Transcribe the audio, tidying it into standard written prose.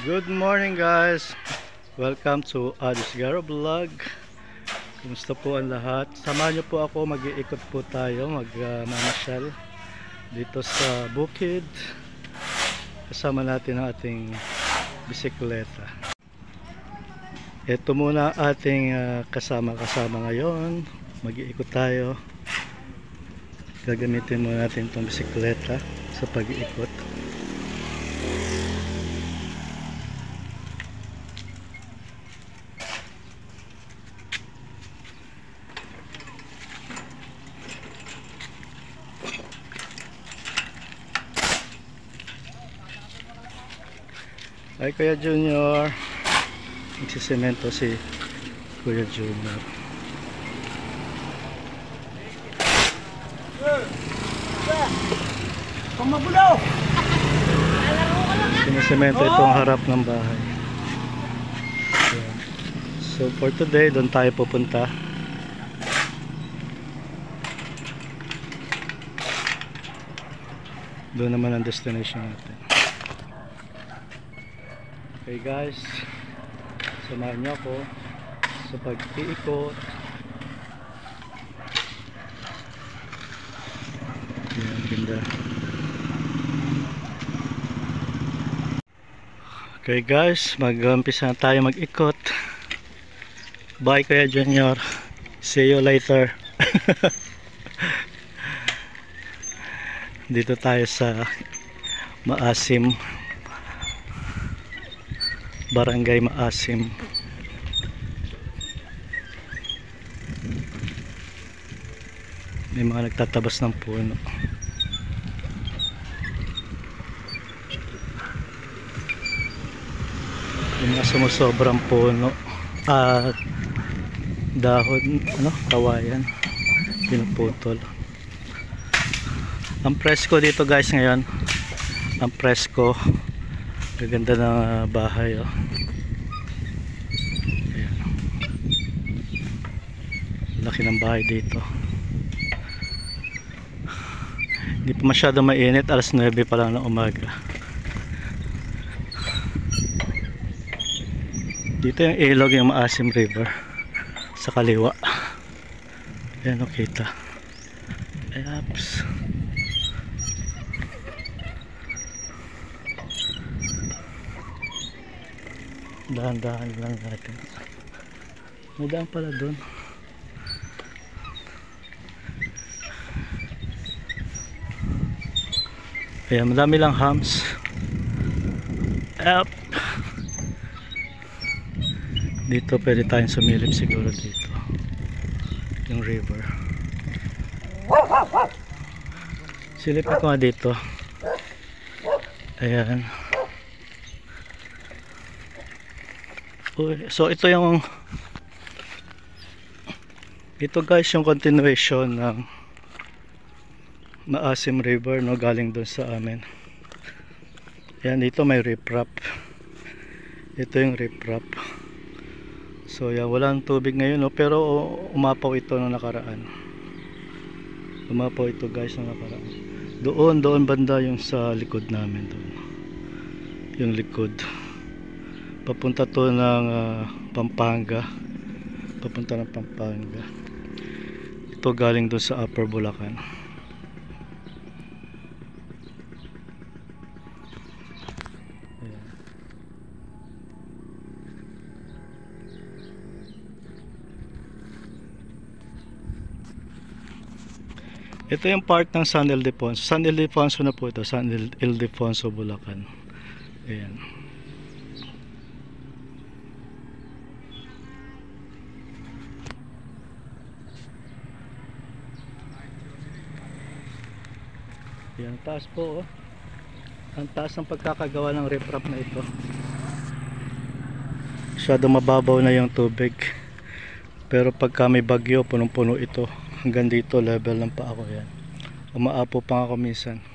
Good morning guys. Welcome to Adisgaro Vlog. Kumusta po ang lahat? Samahan niyo po ako, mag-iikot po tayo, mag-mamasyal dito sa bukid. Kasama natin ang ating bisikleta. Ito muna ating kasama-kasama ngayon. Mag-iikot tayo. Gagamitin muna natin itong bisikleta sa pag-iikot. Ay Kuya Junior, nagsisemento si Kuya Junior. Pamabulaw! Sinisemento itong harap ng bahay. So for today, doon tayo pupunta. Doon naman ang destination natin. Okay guys, samahan niyo ako sa pag-iikot. Yan, ganda. Okay guys, mag-umpisa na tayo mag-ikot. Bye Kuya Junior, see you later. Dito tayo sa Maasim, Barangay Maasim. May mga nagtatabas ng puno. Yung mga sumusobrang puno at dahon, kawayan, pinuputol. Ang presko dito guys ngayon, ang presko. Gaganda ng bahay, oh. Ayan. Laki ng bahay dito. Hindi pa masyado mainit, alas 9 pa lang ng umaga. Dito yung ilog, yung Maasim River sa kaliwa. Ayan, kita. Ayaps. Dahan-dahan lang natin. May daan pala doon. Ayan, madami lang hams. Up. Dito pwede tayong sumilip siguro dito. Yung river. Silipin ko nga dito. Ayan. So ito guys yung continuation ng Maasim River, no, galing doon sa amin. Yan, dito may riprap. Ito yung riprap. So yan, walang tubig ngayon, no, pero umapaw ito nung nakaraan. Umapaw ito guys nung nakaraan. Doon banda yung sa likod namin doon. Yung likod. Papunta to ng Pampanga. Papunta ng Pampanga. Ito galing doon sa Upper Bulacan. Ayan. Ito yung part ng San Ildefonso. San Ildefonso na po ito. San Ildefonso, Bulacan. Ayan. Yan, taas po, oh. Ang taas ng pagkakagawa ng riprap na ito. Masyado mababaw na yung tubig. Pero pagka may bagyo, punong-puno ito. Hanggang dito, level ng paa ko yan. Umaapo pa ako minsan.